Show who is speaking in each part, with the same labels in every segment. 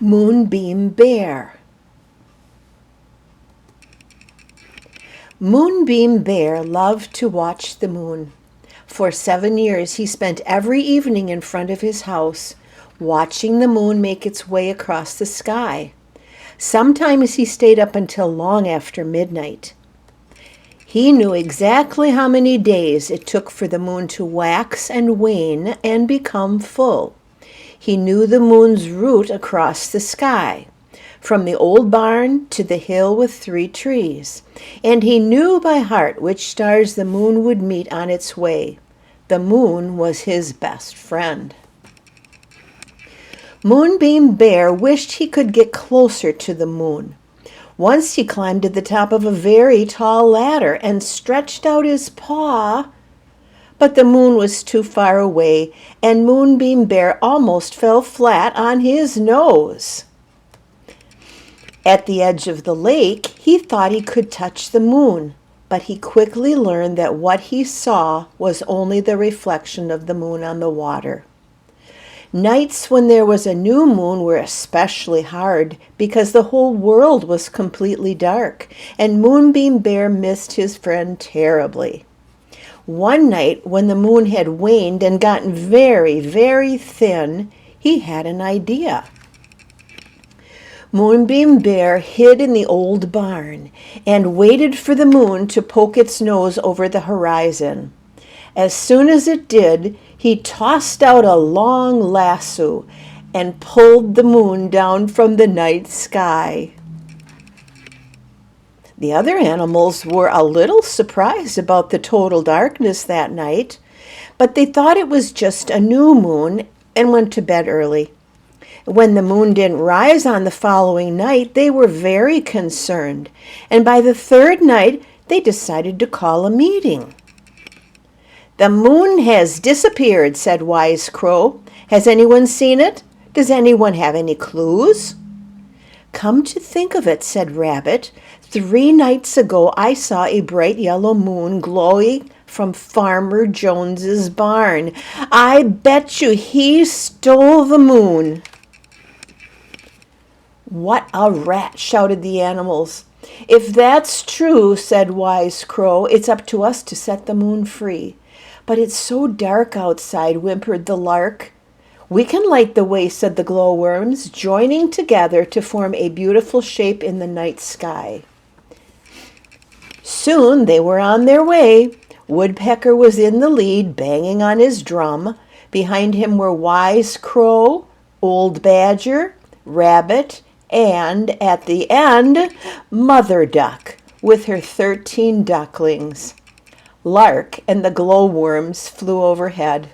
Speaker 1: Moonbeam Bear. Moonbeam Bear loved to watch the moon. For 7 years he spent every evening in front of his house, watching the moon make its way across the sky. Sometimes he stayed up until long after midnight. He knew exactly how many days it took for the moon to wax and wane and become full. He knew the moon's route across the sky, from the old barn to the hill with 3 trees, and he knew by heart which stars the moon would meet on its way. The moon was his best friend. Moonbeam Bear wished he could get closer to the moon. Once he climbed to the top of a very tall ladder and stretched out his paw, but the moon was too far away, and Moonbeam Bear almost fell flat on his nose. At the edge of the lake, he thought he could touch the moon, but he quickly learned that what he saw was only the reflection of the moon on the water. Nights when there was a new moon were especially hard because the whole world was completely dark, and Moonbeam Bear missed his friend terribly. One night, when the moon had waned and gotten very, very thin, he had an idea. Moonbeam Bear hid in the old barn and waited for the moon to poke its nose over the horizon. As soon as it did, he tossed out a long lasso and pulled the moon down from the night sky. The other animals were a little surprised about the total darkness that night, but they thought it was just a new moon and went to bed early. When the moon didn't rise on the following night, they were very concerned, and by the 3rd night, they decided to call a meeting. "The moon has disappeared," said Wise Crow. "Has anyone seen it? Does anyone have any clues?" "Come to think of it," said Rabbit, 3 nights ago I saw a bright yellow moon glowing from Farmer Jones's barn. I bet you he stole the moon." "What a rat!" shouted the animals. "If that's true," said Wise Crow, "it's up to us to set the moon free." "But it's so dark outside," whimpered the lark. "We can light the way," said the glowworms, joining together to form a beautiful shape in the night sky. Soon they were on their way. Woodpecker was in the lead, banging on his drum. Behind him were Wise Crow, Old Badger, Rabbit, and at the end, Mother Duck with her 13 ducklings. Lark and the glowworms flew overhead.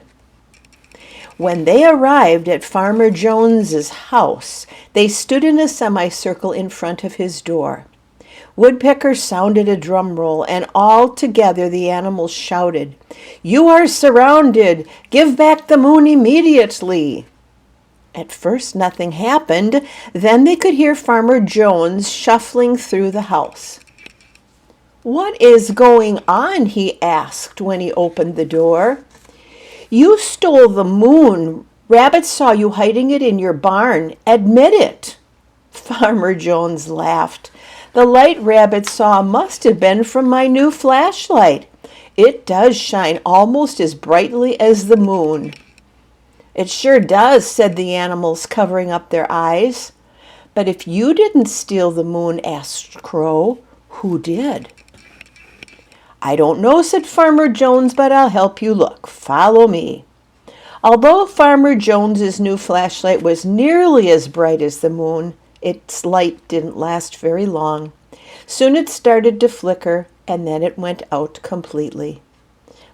Speaker 1: When they arrived at Farmer Jones's house, they stood in a semicircle in front of his door. Woodpecker sounded a drum roll, and all together the animals shouted, "You are surrounded! Give back the moon immediately!" At first nothing happened. Then they could hear Farmer Jones shuffling through the house. "What is going on?" he asked when he opened the door. "You stole the moon. Rabbit saw you hiding it in your barn. Admit it." Farmer Jones laughed. "The light Rabbit saw must have been from my new flashlight. It does shine almost as brightly as the moon." "It sure does," said the animals, covering up their eyes. "But if you didn't steal the moon," asked Crow, "who did?" "I don't know," said Farmer Jones, "but I'll help you look. Follow me." Although Farmer Jones's new flashlight was nearly as bright as the moon, its light didn't last very long. Soon it started to flicker, and then it went out completely.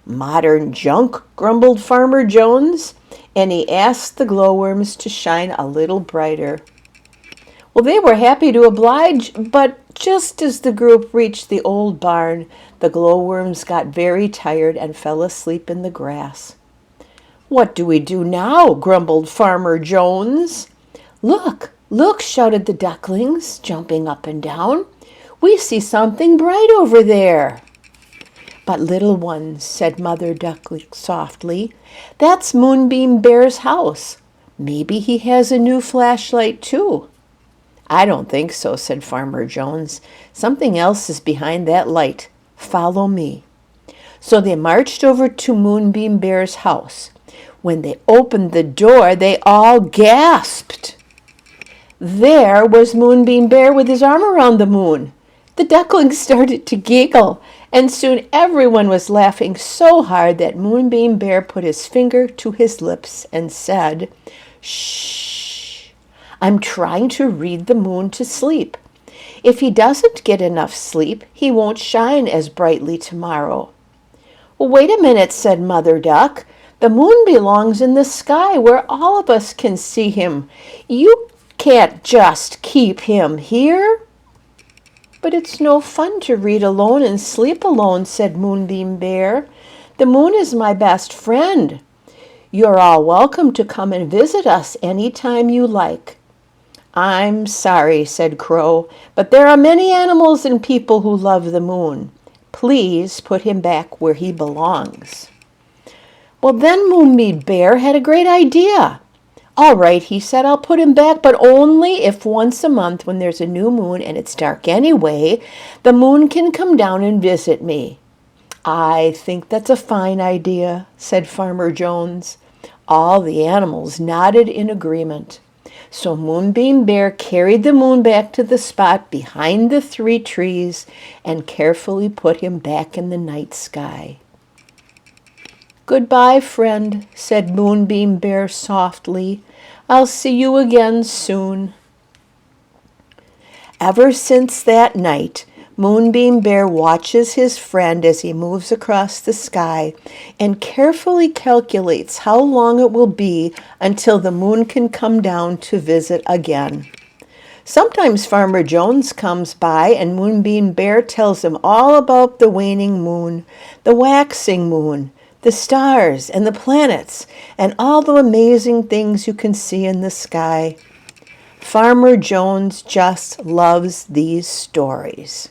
Speaker 1: "Modern junk," grumbled Farmer Jones, and he asked the glowworms to shine a little brighter. Well, they were happy to oblige, but just as the group reached the old barn, the glowworms got very tired and fell asleep in the grass. "What do we do now?" grumbled Farmer Jones. "Look, look," shouted the ducklings, jumping up and down. "We see something bright over there." "But little ones," said Mother Duck softly, "that's Moonbeam Bear's house. Maybe he has a new flashlight too. I don't think so, said Farmer Jones. Something else is behind that light. Follow me. So they marched over to Moonbeam Bear's house. When they opened the door, they all gasped. There was Moonbeam Bear with his arm around the moon. The ducklings started to giggle, and soon everyone was laughing so hard that Moonbeam Bear put his finger to his lips and said, "Shh, I'm trying to read the moon to sleep. If he doesn't get enough sleep, he won't shine as brightly tomorrow." "Well, wait a minute," said Mother Duck. "The moon belongs in the sky where all of us can see him. You can't just keep him here." "But it's no fun to read alone and sleep alone," said Moonbeam Bear. "The moon is my best friend. You're all welcome to come and visit us any time you like." "I'm sorry," said Crow, "but there are many animals and people who love the moon. Please put him back where he belongs." Well, then Moonbeam Bear had a great idea. "All right," he said, "I'll put him back, but only if once a month when there's a new moon and it's dark anyway, the moon can come down and visit me." "I think that's a fine idea," said Farmer Jones. All the animals nodded in agreement. So Moonbeam Bear carried the moon back to the spot behind the 3 trees and carefully put him back in the night sky. "Goodbye, friend," said Moonbeam Bear softly. "I'll see you again soon." Ever since that night, Moonbeam Bear watches his friend as he moves across the sky and carefully calculates how long it will be until the moon can come down to visit again. Sometimes Farmer Jones comes by and Moonbeam Bear tells him all about the waning moon, the waxing moon, the stars and the planets, and all the amazing things you can see in the sky. Farmer Jones just loves these stories.